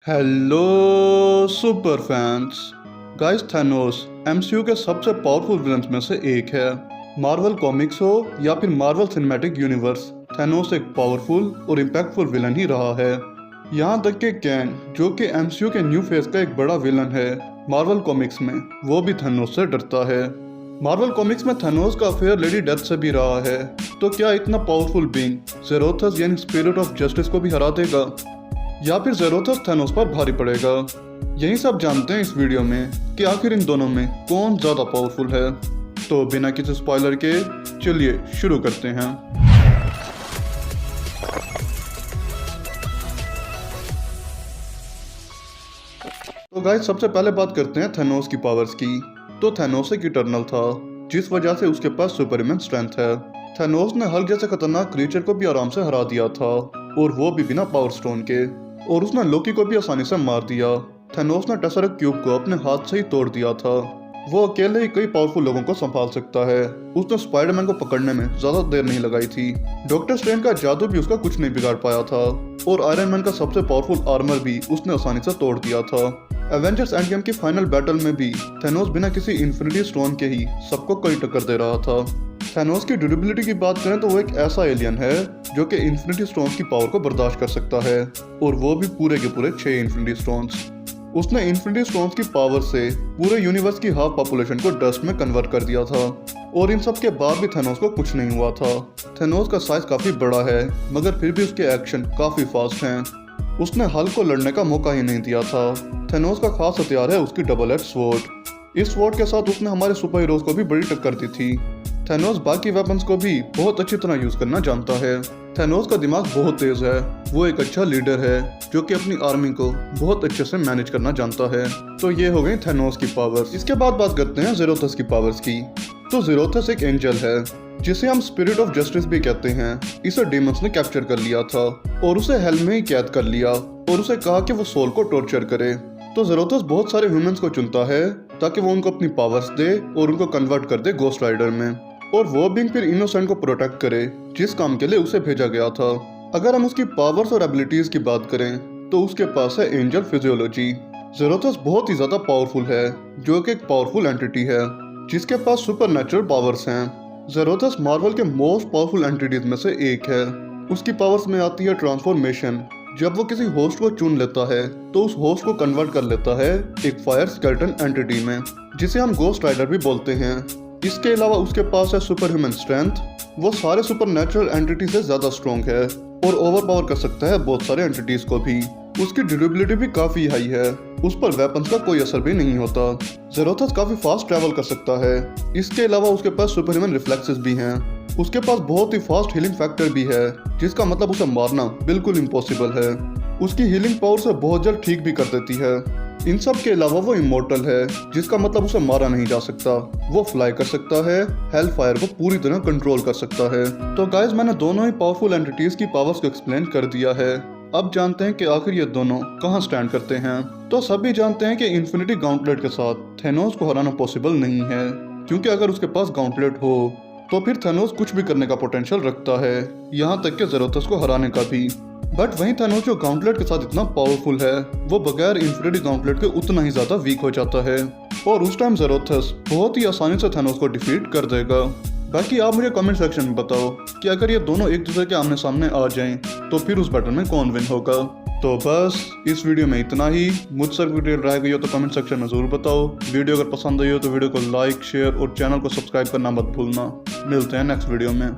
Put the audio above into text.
Hello super fans. Guys, Thanos MCU के सबसे powerful villains में से एक है। मार्वल कॉमिक्स हो या फिर मार्वल सिनेमैटिक यूनिवर्स, थैनोस एक पावरफुल और इम्पैक्टफुल विलन ही रहा है। यहाँ तक कि कैंग, जो कि एमसीयू के न्यू फेज का एक बड़ा विलन है मार्वल कॉमिक्स में, वो भी थैनोस से डरता है। मार्वल कॉमिक्स में थैनोस का अफेयर लेडी डेथ से भी रहा है, तो क्या इतना पावरफुल बीइंग ज़ेरोथस यानी स्पिरिट ऑफ जस्टिस को भी हरा देगा, या फिर ज़ेरोथस थैनोस पर भारी पड़ेगा? यही सब जानते हैं इस वीडियो में कि आखिर इन दोनों में कौन ज़्यादा पावरफुल है। तो बिना किसी स्पॉइलर के चलिए शुरू करते हैं। तो गाइस, सबसे पहले बात करते हैं थैनोस की पावर्स की। तो थैनोस एक इटर्नल था, जिस वजह से उसके पास सुपरमैन स्ट्रेंथ है। थैनोस ने हल्क जैसे खतरनाक क्रीचर को भी आराम से हरा दिया था, और वो भी बिना पावर स्टोन के। और उसने लोकी को भी आसानी से मार दिया। थैनोस ने टेसरक क्यूब को अपने हाथ से ही तोड़ दिया था। वो अकेले ही कई पावरफुल लोगों को संभाल सकता है। उसने स्पाइडरमैन को पकड़ने में ज्यादा देर नहीं लगाई थी। डॉक्टर स्ट्रेंज का जादू भी उसका कुछ नहीं बिगाड़ पाया था, और आयरन मैन का सबसे पावरफुल आर्मर भी उसने आसानी से तोड़ दिया था। एवेंजर्स एंड गेम की फाइनल बैटल में भी थैनोस बिना किसी इन्फिनिटी स्टोन के ही सबको कई टक्कर दे रहा था। थैनोस की ड्यूरेबिलिटी की बात करें तो वो एक ऐसा एलियन है जो कि इन्फिनिटी स्टोन्स की पावर को बर्दाश्त कर सकता है, और वो भी पूरे के पूरे 6 इन्फिनिटी स्टोन्स। उसने इन्फिनिटी स्टोन्स की पावर से पूरे यूनिवर्स की हाफ पॉपुलेशन को डस्ट में कन्वर्ट कर दिया था, और इन सब के बाद भी थैनोस को कुछ नहीं हुआ था। थैनोस का साइज काफी बड़ा है, मगर फिर भी उसके एक्शन काफी फास्ट हैं। उसने हल्क को लड़ने का मौका ही नहीं दिया था। थैनोस का खास हथियार है उसकी डबल एज स्वॉर्ड। इस स्वॉर्ड के साथ उसने हमारे सुपर हीरोज को भी बड़ी टक्कर दी थी। थैनोस बाकी वेपन्स को भी बहुत अच्छी तरह यूज करना जानता है। थैनोस का दिमाग बहुत तेज है। वो एक अच्छा लीडर है जो कि अपनी आर्मी को बहुत अच्छे से मैनेज करना जानता है। तो ये हो गई थैनोस की पावर्स। इसके बाद बात करते हैं ज़ेरोथस की पावर्स की। तो ज़ेरोथस एक एंजल है, जिसे हम स्पिरिट ऑफ जस्टिस भी कहते हैं। इसे डीमंस ने कैप्चर कर लिया था और उसे हेल में ही कैद कर लिया, और उसे कहा कि वो सोल को टॉर्चर करे। तो ज़ेरोथस बहुत सारे ह्यूमंस को चुनता है ताकि वो उनको अपनी पावर्स दे और उनको कन्वर्ट कर दे गोस्ट राइडर में, और वो बीइंग फिर इनोसेंट को प्रोटेक्ट करे, जिस काम के लिए उसे भेजा गया था। अगर हम उसकी पावर्स और एबिलिटीज की बात करें तो उसके पास है एंजल फिजियोलॉजी। ज़ेरोथस बहुत ही ज्यादा पावरफुल है, जो कि एक पावरफुल एंटिटी है जिसके पास सुपरनैचुरल पावर्स हैं। ज़ेरोथस मार्वल के मोस्ट पावरफुल एंटिटीज में से एक है। उसकी पावर्स में आती है ट्रांसफॉर्मेशन। जब वो किसी होस्ट को चुन लेता है तो उस होस्ट को कन्वर्ट कर लेता है एक फायर स्केलेटन एंटिटी में, जिसे हम गोस्ट राइडर भी बोलते हैं। इसके अलावा उसके पास है सुपर ह्यूमन स्ट्रेंथ। वो सारे सुपर नेचुरल एंटिटी से ज्यादा स्ट्रॉन्ग है और ओवर पावर कर सकता है बहुत सारे एंटिटीज को भी। उसकी ड्यूरेबिलिटी भी काफी हाई है। उस पर वेपन्स का कोई असर भी नहीं होता। ज़ेरोथस काफी फास्ट ट्रैवल कर सकता है। इसके अलावा उसके पास सुपर ह्यूमन रिफ्लेक्सेस भी हैं। उसके पास बहुत ही फास्ट हीलिंग फैक्टर भी है, जिसका मतलब उसे मारना बिल्कुल इम्पॉसिबल है। उसकी हीलिंग पावर से बहुत जल्द ठीक भी कर देती है। इन सब के अलावा वो इमोर्टल है, जिसका मतलब उसे मारा नहीं जा सकता। वो फ्लाई कर सकता है, हेल फायर को पूरी तरह कंट्रोल कर सकता है। तो गाइस, मैंने दोनों ही पावरफुल एंटिटीज की पावर्स को एक्सप्लेन कर दिया है। अब जानते हैं कि आखिर ये दोनों कहाँ स्टैंड करते हैं। तो सभी जानते हैं कि इन्फिनिटी गाउंटलेट के साथ थैनोस को हराना पॉसिबल नहीं है, क्योंकि अगर उसके पास गाउंटलेट हो तो फिर थैनोस कुछ भी करने का पोटेंशियल रखता है, यहाँ तक कि ज़ेरोथस को हराने का भी। बट वहीं थैनोस जो गाउंटलेट के साथ इतना पावरफुल है, वो बगैर इन्फिनिटी गाउंटलेट के उतना ही ज्यादा वीक हो जाता है, और उस टाइम ज़ेरोथस बहुत ही आसानी से थैनोस को डिफीट कर देगा। बाकी आप मुझे कमेंट सेक्शन में बताओ कि अगर ये दोनों एक दूसरे के आमने सामने आ जाएं तो फिर उस बैटल में कौन विन होगा। तो बस इस वीडियो में इतना ही। मुझसे वीडियो रह गई हो तो कमेंट सेक्शन में जरूर बताओ। वीडियो अगर पसंद आई हो तो वीडियो को लाइक, शेयर और चैनल को सब्सक्राइब करना मत भूलना। मिलते हैं नेक्स्ट वीडियो में।